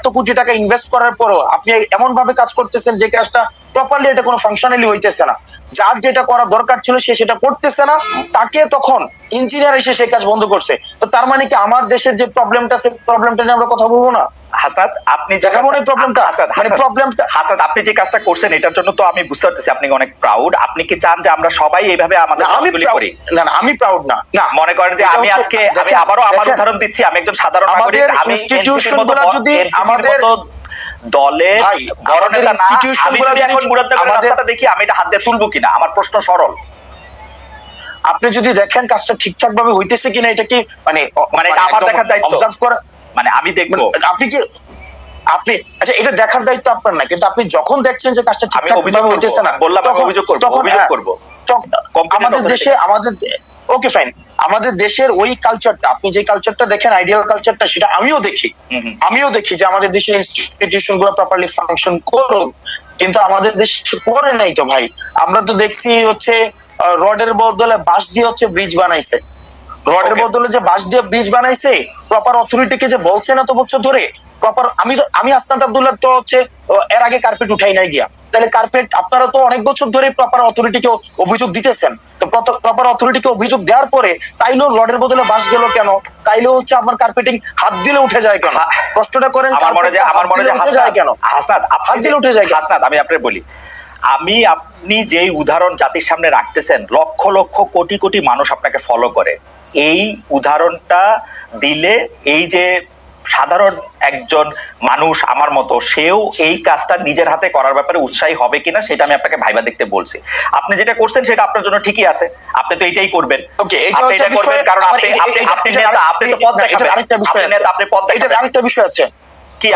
এত কোটি টাকা ইনভেস্ট করার পরও আপনি এমন ভাবে কাজ করতেছেন যে কাজটা প্রপারলি এটা কোনো ফাংশনালি হইতেছে না। যার যেটা করা দরকার ছিল সে সেটা করতেছে না, তাকে তখন ইঞ্জিনিয়ার এসে সেই কাজ বন্ধ করছে। তো তার মানে কি আমার দেশের যে প্রবলেমটা, সেই প্রবলেমটা নিয়ে আমরা কথা বলবো না? হাসনাত, আপনি দেখা মনে প্রবলেমটা, মানে প্রবলেমটা হাসনাত, আপনি যে কাজটা করছেন এটার জন্য তো আমি বুঝতে পারতেছি আপনি অনেক প্রাউড। আপনি কি চান যে আমরা সবাই এইভাবে আমাদের কাজগুলি করি? না না, আমি প্রাউড না। না, মনে করেন যে আমি আজকে আমি আবারও আমার উদাহরণ দিচ্ছি, আমি একজন সাধারণ নাগরিক, আমি ইনস্টিটিউশনগুলো যদি আমাদের দলে বড় নেতা না, আমি যদি এখন মুরাদনগরের রাস্তাটা দেখি আমি এটা হাত দিয়ে তুলবো কিনা, আমার প্রশ্ন সরল। আপনি যদি দেখেন কাজটা ঠিকঠাক ভাবে হইতেছে কিনা, এটা কি মানে আমার দেখার দায়িত্ব, অবজার্ভ করা, মানে আমি দেখবো। আপনি কি আপনি আচ্ছা, এটা দেখার দায়িত্ব আপনার না, কিন্তু আপনি যখন দেখছেন যে কাজটা ঠিকঠাক ভাবে হইতেছে না, বললাম আমি অভিযোগ করব, অভিযোগ করব। আমাদের দেশে ওকে ফাইন, আমাদের দেশের ওই কালচারটা, আপনি যে কালচারটা দেখেন আইডিয়াল কালচারটা, সেটা আমিও দেখি যে আমাদের দেশের ইনস্টিটিউশন গুলো প্রপারলি ফাংশন করুক, কিন্তু আমাদের দেশ করে নাই তো ভাই। আমরা তো দেখছি হচ্ছে রডের বদলে বাঁশ দিয়ে হচ্ছে ব্রিজ বানাইছে, রডের বদলে যে বাঁশ দিয়ে ব্রিজ বানাইছে, প্রপার অথরিটিকে যে বলছে না তো বছর ধরে প্রপার। আমি হাসনাত আব্দুল্লাহ তো হচ্ছে এর আগে কার্পেট উঠাই নাই গিয়া, তাহলে কার্পেট আপনারা তো অনেক বছর ধরে প্রপার অথরিটিকে অভিযোগ দিতেছেন, তো প্রপার অথরিটিকে অভিযোগ দেওয়ার পরে তাইলেও রডের বদলে বাঁশ গেল কেন? তাইলেও হচ্ছে আমার কার্পেটিং হাত দিলে উঠে যায় কেন? কষ্টটা করেন, আমার মনে উঠে যায় কেন? হাসনাত, হাত দিলে উঠে যায়। হাসনাত, আমি আপনাকে বলি, আপনি যেই উদাহরণ জাতির সামনে রাখতেছেন, লক্ষ লক্ষ কোটি কোটি মানুষ আপনাকে ফলো করে, এই উদাহরণটা দিলে এই যে সাধারণ একজন মানুষ আমার মতো, সেও এই কাজটা নিজের হাতে করার ব্যাপারে উৎসাহী হবে কিনা সেটা আমি আপনাকে ভাইবা দেখতে বলছি। আপনি যেটা করছেন সেটা আপনার জন্য ঠিকই আছে, আপনি তো এটাই করবেন, আপনি এটা করবেন কারণ আপনি নেতা, আপনি তো পথ দেখাবেন, আপনি নেতা, আপনি পথ দেখাবেন। আরেকটা বিষয় আছে কি?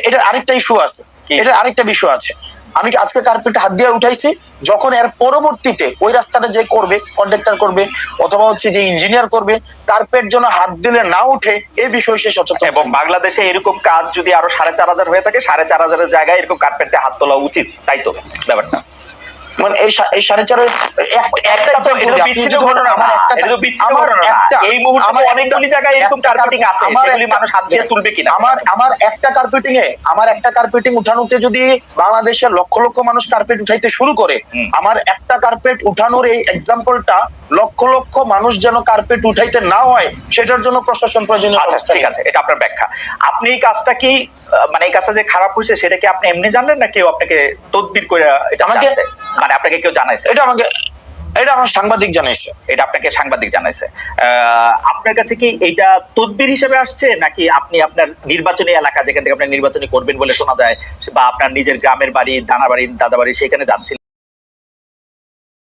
এটা আরেকটা ইস্যু আছে, এটা আরেকটা বিষয় আছে। আমি আজকে কার্পেটে হাত দিয়ে উঠাইছি, যখন এর পরবর্তীতে ওই রাস্তাটা যে করবে, কন্ট্রাক্টর করবে অথবা হচ্ছে যে ইঞ্জিনিয়ার করবে, কার্পেট যেন হাত দিলে না উঠে এই বিষয়ে সে সচেতন। এবং বাংলাদেশে এরকম কাজ যদি আরো 4,500 হয়ে থাকে, 4,500 জায়গায় এরকম কার্পেট দিয়ে হাত তোলা উচিত, তাই তো ব্যাপারটা? মানে এই 4.5 বিচ্ছিন্ন ঘটনা, এই মুহূর্তে অনেকগুলি জায়গায় এরকম কার্পেটিং আছে, সেগুলি মানুষ হাত দিয়ে তুলবে কিনা? আমার একটা কার্পেটিং উঠানোতে যদি বাংলাদেশের লক্ষ লক্ষ মানুষ কার্পেট উঠাইতে শুরু করে, আমার একটা কার্পেট উঠানোর এই এক্সাম্পলটা লক্ষ লক্ষ মানুষ যেন কার্পেট উঠাইতে না হয়, সেটার জন্য প্রশাসন প্রয়োজনীয়। আচ্ছা ঠিক আছে, এটা আপনার ব্যাখ্যা। আপনি এই কাজটা কি, মানে এই কাজটা যে খারাপ হয়েছে সেটা কি আপনি এমনি জানলেন না কেউ আপনাকে তদবির করে এটা জানাইছে? মানে আপনাকে কেউ জানাইছে? এটা আমার সাংবাদিক জানাইছে। এটা আপনাকে সাংবাদিক জানাইছে। আপনার কাছে কি এইটা তদবির হিসেবে আসছে, নাকি আপনি আপনার নির্বাচনী এলাকা যেখান থেকে আপনি নির্বাচনী করবেন বলে শোনা যায়, বা আপনার নিজের গ্রামের বাড়ি, দানা বাড়ি, দাদা বাড়ি, সেখানে যাচ্ছিলেন?